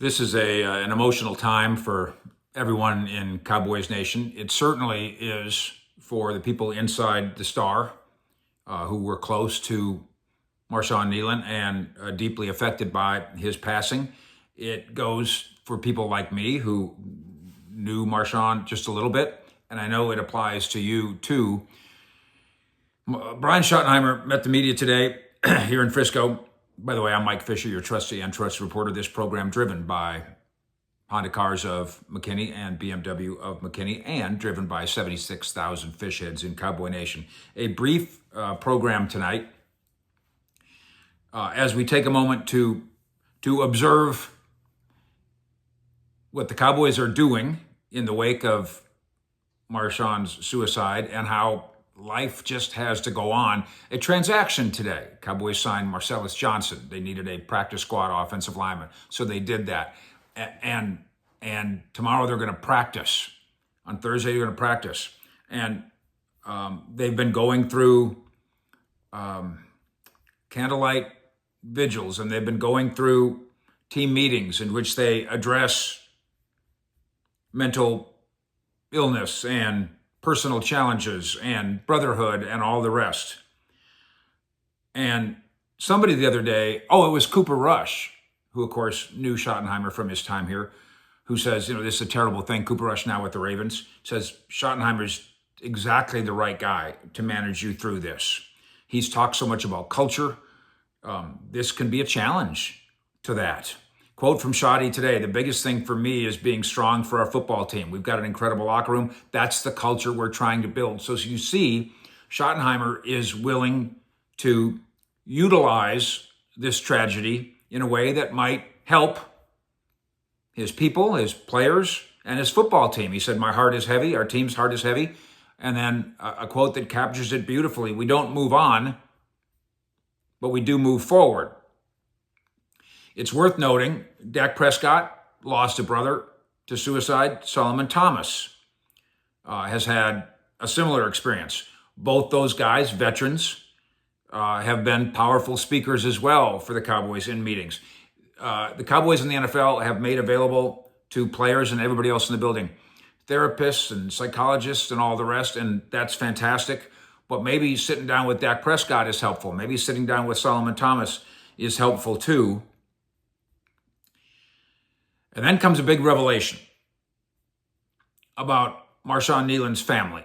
This is an emotional time for everyone in Cowboys Nation. It certainly is for the people inside the Star who were close to Marshawn Neland and deeply affected by his passing. It goes for people like me who knew Marshawn just a little bit, and I know it applies to you too. Brian Schottenheimer met the media today here in Frisco. By the way, I'm Mike Fisher, your trusty and trusted reporter. This program driven by Honda Cars of McKinney and BMW of McKinney, and driven by 76,000 fish heads in Cowboy Nation. A brief program tonight as we take a moment to observe what the Cowboys are doing in the wake of Marshawn's suicide and how life just has to go on. A transaction today. Cowboys signed Marcellus Johnson. They needed a practice squad offensive lineman, so they did that. And tomorrow they're going to practice. On Thursday they're going to practice. And they've been going through candlelight vigils, and they've been going through team meetings in which they address mental illness and personal challenges and brotherhood and all the rest. And somebody the other day, it was Cooper Rush, who of course knew Schottenheimer from his time here, who says, this is a terrible thing. Cooper Rush now with the Ravens says Schottenheimer's exactly the right guy to manage you through this. He's talked so much about culture. This can be a challenge to that. Quote from Schotty today: the biggest thing for me is being strong for our football team. We've got an incredible locker room. That's the culture we're trying to build. So as you see, Schottenheimer is willing to utilize this tragedy in a way that might help his people, his players, and his football team. He said, my heart is heavy, our team's heart is heavy. And then a quote that captures it beautifully: we don't move on, but we do move forward. It's worth noting, Dak Prescott lost a brother to suicide. Solomon Thomas has had a similar experience. Both those guys, veterans, have been powerful speakers as well for the Cowboys in meetings. The Cowboys and the NFL have made available to players and everybody else in the building therapists and psychologists and all the rest, and that's fantastic. But maybe sitting down with Dak Prescott is helpful. Maybe sitting down with Solomon Thomas is helpful too. And then comes a big revelation about Marshawn Neland's family.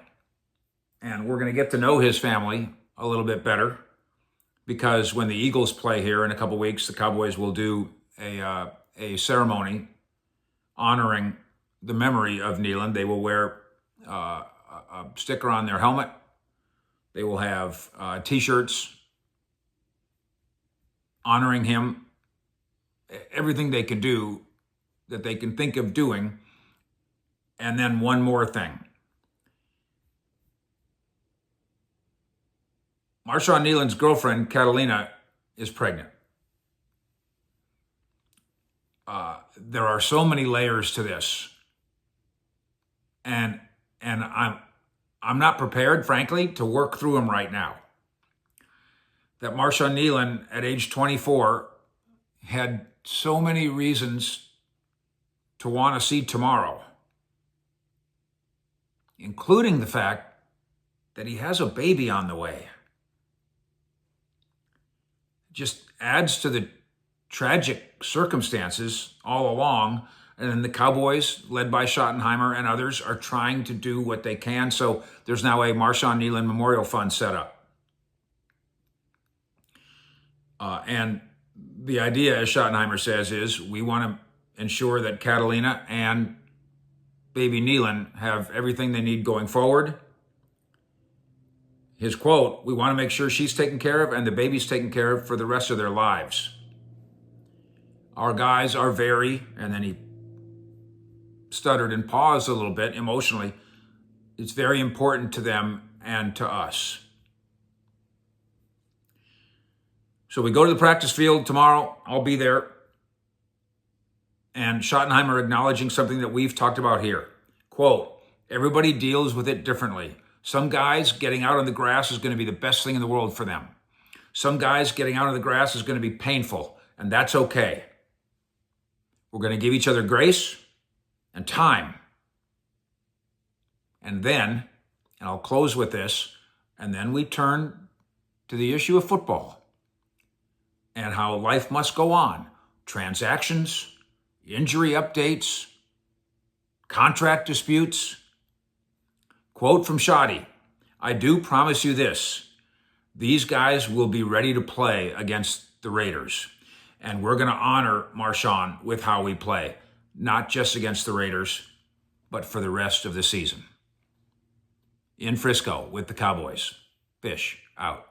And we're going to get to know his family a little bit better, because when the Eagles play here in a couple weeks, the Cowboys will do a ceremony honoring the memory of Neland. They will wear a sticker on their helmet. They will have T-shirts honoring him. Everything they can do, that they can think of doing. And then one more thing. Marshawn Neland's girlfriend, Catalina, is pregnant. There are so many layers to this. And I'm not prepared, frankly, to work through them right now. That Marshawn Neland, at age 24, had so many reasons to want to see tomorrow, including the fact that he has a baby on the way. Just adds to the tragic circumstances all along. And then the Cowboys, led by Schottenheimer and others, are trying to do what they can. So there's now a Marshawn Neland Memorial Fund set up. And the idea, as Schottenheimer says, is we want to ensure that Catalina and baby Neland have everything they need going forward. His quote: we want to make sure she's taken care of and the baby's taken care of for the rest of their lives. Our guys are very, and then he stuttered and paused a little bit emotionally, it's very important to them and to us. So we go to the practice field tomorrow. I'll be there. And Schottenheimer acknowledging something that we've talked about here. Quote: everybody deals with it differently. Some guys getting out on the grass is going to be the best thing in the world for them. Some guys getting out of the grass is going to be painful, and that's okay. We're going to give each other grace and time. And then, and I'll close with this, and then we turn to the issue of football and how life must go on. Transactions, injury updates, contract disputes. Quote from Shoddy, "I do promise you this. These guys will be ready to play against the Raiders. And we're going to honor Marshawn with how we play, not just against the Raiders, but for the rest of the season." In Frisco with the Cowboys. Fish out.